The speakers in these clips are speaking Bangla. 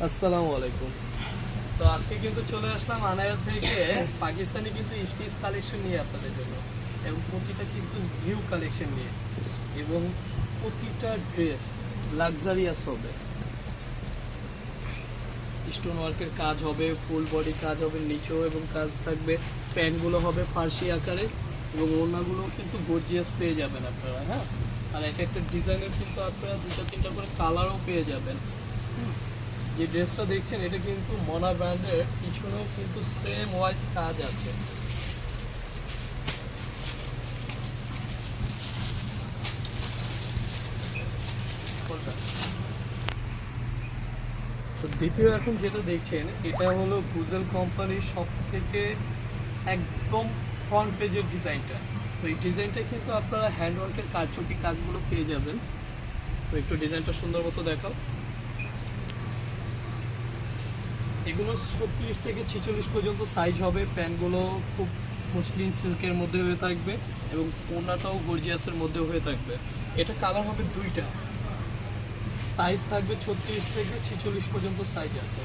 আসসালামু আলাইকুম। তো আজকে কিন্তু চলে আসলাম আনায়া থেকে পাকিস্তানি কিন্তু স্টিচ কালেকশন নিয়ে আপনাদের জন্য, এবং প্রতিটা কিন্তু নিউ কালেকশন নিয়ে, এবং প্রতিটা ড্রেস লাক্সারিয়াস হবে। স্টোন ওয়ার্কের কাজ হবে, ফুল বডি কাজ হবে, নিচেও এবং কাজ থাকবে। প্যান্টগুলো হবে ফার্সি আকারে, এবং ওড়নাগুলো কিন্তু গর্জিয়াস পেয়ে যাবেন আপনারা। হ্যাঁ, আর এক একটা ডিজাইনের কিন্তু আপনারা দুটো তিনটা করে কালারও পেয়ে যাবেন। যে ড্রেসটা দেখছেন এটা কিন্তু মনা ব্র্যান্ডের, পিছনেও কিন্তু সেম ওয়াইজ কাজ আছে। তো দ্বিতীয় এখন যেটা দেখছেন এটা হলো গুজেল কোম্পানির সব থেকে একদম ফ্রন্ট পেজের ডিজাইনটা। তো এই ডিজাইনটা কিন্তু আপনারা হ্যান্ডওয়ার্কের কারচুপি কাজগুলো পেয়ে যাবেন। তো একটু ডিজাইনটা সুন্দর মতো দেখাও। এগুলো 36 থেকে 46 পর্যন্ত সাইজ হবে। প্যান্টগুলো খুব মসলিন সিল্কের মধ্যে হয়ে থাকবে, এবং ওড়নাটাও গর্জিয়াসের মধ্যে হয়ে থাকবে। এটা কালার হবে দুইটা, সাইজ থাকবে 36 থেকে 46 পর্যন্ত সাইজ আছে।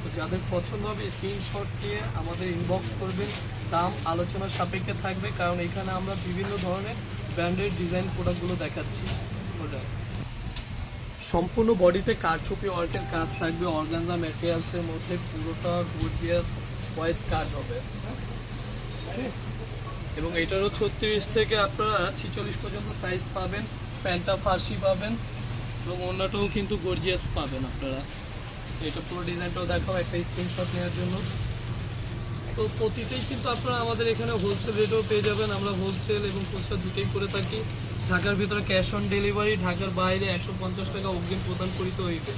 তো যাদের পছন্দ হবে স্ক্রিনশট নিয়ে আমাদের ইনবক্স করবেন। দাম আলোচনার সাপেক্ষে থাকবে, কারণ এখানে আমরা বিভিন্ন ধরনের ব্র্যান্ডের ডিজাইন প্রোডাক্টগুলো দেখাচ্ছি। ওটা সম্পূর্ণ বডিতে কারচুপি ওয়ার্কের কাজ থাকবে, অর্গানজা ম্যাটেরিয়ালসের মধ্যে পুরোটা গর্জিয়াস ওয়াইজ কাজ হবে। এবং এটারও 36 থেকে আপনারা 46 পর্যন্ত সাইজ পাবেন। প্যান্টটা ফার্সি পাবেন, এবং অন্যটাও কিন্তু গর্জিয়াস পাবেন আপনারা। এটা পুরো ডিজাইনটাও দেখাও একটা স্ক্রিনশট নেওয়ার জন্য। তো প্রতিটাই কিন্তু আপনারা আমাদের এখানে হোলসেল রেটেও পেয়ে যাবেন। আমরা হোলসেল এবং খুচরা দুটোই করে থাকি। ঢাকার ভিতরে ক্যাশ অন ডেলিভারি, ঢাকার বাইরে 150 টাকা অগ্রিম প্রদান করিতে হইবে।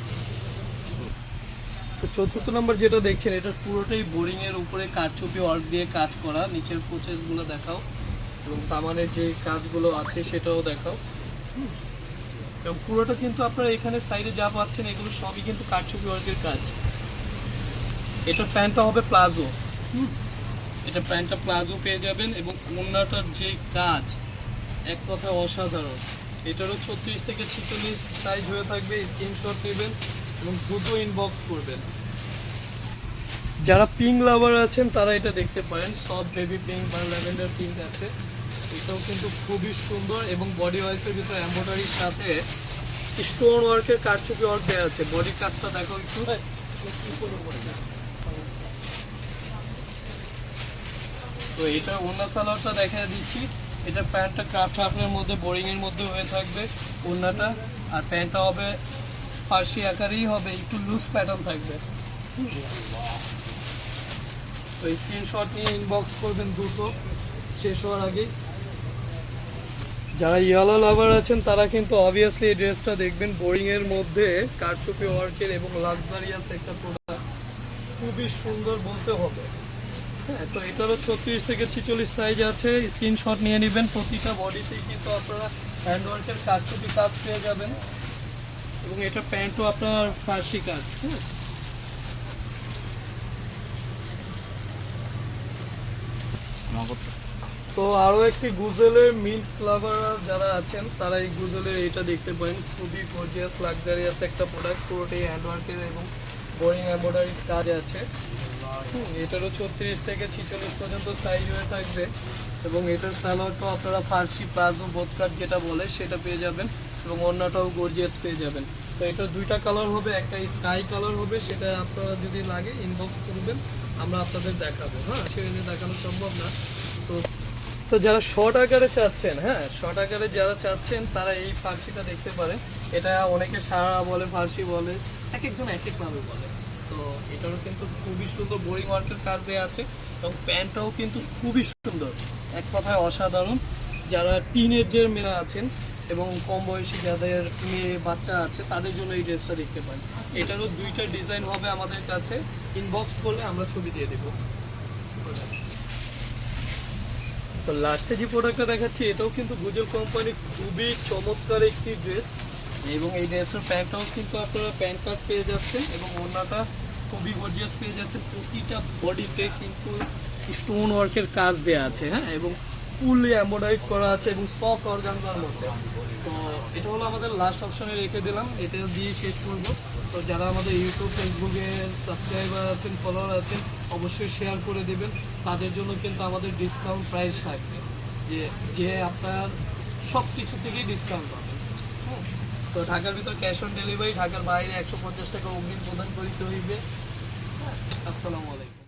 তো চতুর্থ নম্বর যেটা দেখছেন এটা পুরোটাই বোরিংয়ের উপরে কারচুপি ওয়ার্ক দিয়ে কাজ করা। নিচের প্রসেসগুলো দেখাও, এবং তামানের যে কাজগুলো আছে সেটাও দেখাও। এবং পুরোটা কিন্তু আপনারা এখানে সাইডে যা পাচ্ছেন এগুলো সবই কিন্তু কারচুপি ওয়ার্কের কাজ। এটা প্যান্টটা হবে প্লাজো। এটা প্যান্টটা প্লাজো পেয়ে যাবেন, এবং ওড়নাটার যে কাজ এক কথায় অসাধারণ। এটারও 36 থেকে 46 সাইজ হয়ে থাকবে। স্ক্রিনশট নেবেন এবং দ্রুত ইনবক্স করবেন। যারা পিঙ্ক লাভার আছেন তারা এটা দেখতে পারেন। সফট বেবি পিঙ্ক বা ল্যাভেন্ডার পিঙ্ক আছে। এটাও কিন্তু খুবই সুন্দর, এবং বডি ওয়াইসের ভিতরে এমব্রয়ডারির সাথে স্টোন ওয়ার্কের কারচুপি ওয়ার্ক দেওয়া আছে। বডির কাজটা দেখো একটু। তো এটা ওড়না সালোয়ারটা দেখা দিচ্ছি। এটা প্যান্টটা ক্রাফট হাফের মধ্যে বোরিংয়ের মধ্যে হয়ে থাকবে ওড়নাটা, আর প্যান্টটা হবে ফার্সি আকারেই হবে, একটু লুজ প্যাটার্ন থাকবে। তো স্ক্রিনশট নিয়ে ইনবক্স করবেন দ্রুত শেষ হওয়ার আগেই। যারা ইয়েলো লাভার আছেন তারা কিন্তু অবভিয়াসলি এই ড্রেসটা দেখবেন। বোরিংয়ের মধ্যে কারচুপি ওয়ার্কের এবং লাক্সারিয়াস একটা প্রোডাক্ট, খুবই সুন্দর বলতে হবে। হ্যাঁ, তো এটারও 36 থেকে 46 সাইজ আছে। স্ক্রিনশট নিয়ে নেবেন। প্রতিটা বডিতেই কিন্তু আপনারা হ্যান্ডওয়ার্কের কারচুপি কাজ পেয়ে যাবেন, এবং এটা প্যান্টও আপনার ফার্সি কাজ। হ্যাঁ, তো আরও একটি গুজেলের মিল্ক লাভার যারা আছেন তারা এই গুজেলের এটা দেখতে পারেন। খুবই গর্জিয়াস লাক্সারিয়াস একটা প্রোডাক্ট, পুরোটাই হ্যান্ডওয়ার্কের এবং বোরিং এমব্রয়ডারির কাজ আছে। এটারও 36 থেকে 46 পর্যন্ত সাইজ হয়ে থাকবে, এবং এটার সালোয়ারটাও আপনারা ফার্সি প্লাজো বোথকাট যেটা বলে সেটা পেয়ে যাবেন, এবং অন্যটাও গর্জিয়াস পেয়ে যাবেন। তো এটার দুইটা কালার হবে, একটা স্কাই কালার হবে, সেটা আপনারা যদি লাগে ইনবক্স করবেন, আমরা আপনাদের দেখাবো। হ্যাঁ, সেটা দেখানো সম্ভব না। তো তো যারা শর্ট আকারে চাচ্ছেন, হ্যাঁ শর্ট আকারে যারা চাচ্ছেন তারা এই ফার্সিটা দেখতে পারেন। এটা অনেকে সারা বলে, ফার্সি বলে, এক একজন এক একভাবে বলে। তো এটারও কিন্তু খুবই সুন্দর বোরিং ওয়ার্কের কাজ দেওয়া আছে, এবং প্যান্টটাও কিন্তু খুবই সুন্দর, এক কথায় অসাধারণ। যারা টিনেজের মেয়েরা আছেন এবং কম বয়সী যাদের মেয়ে বাচ্চা আছে তাদের জন্য এই ড্রেসটা দেখতে পান। এটারও দুইটা ডিজাইন হবে আমাদের কাছে, ইনবক্স করলে আমরা ছবি দিয়ে দেবো। তো লাস্টে যে প্রোডাক্টটা দেখাচ্ছি এটাও কিন্তু গুজেল কোম্পানির খুবই চমৎকার একটি ড্রেস, এবং এই ড্রেসের প্যান্টটাও কিন্তু আপনারা প্যান্ট কাট পেয়ে যাচ্ছেন, এবং ওড়নাটা খুবই গর্জিয়াস পেয়ে যাচ্ছেন। প্রতিটা বডিতে কিন্তু স্টোন ওয়ার্কের কাজ দেওয়া আছে। হ্যাঁ, এবং ফুললি এমব্রয়ডারি করা আছে, এবং সফট অর্গানজার মধ্যে। তো এটা হলো আমাদের লাস্ট অপশনে রেখে দিলাম, এটা দিয়ে শেষ করব। তো যারা আমাদের ইউটিউব ফেসবুকে সাবস্ক্রাইবার আছেন, ফলোয়ার আছেন, অবশ্যই শেয়ার করে দেবেন। তাদের জন্য কিন্তু আমাদের ডিসকাউন্ট প্রাইস থাকবে, যে আপনার সব কিছু থেকেই ডিসকাউন্ট পাবেন। তো ঢাকার ভিতর ক্যাশ অন ডেলিভারি, ঢাকার বাইরে 150 টাকা অগ্রিম প্রদান করিতে হইবে। আসসালামু আলাইকুম।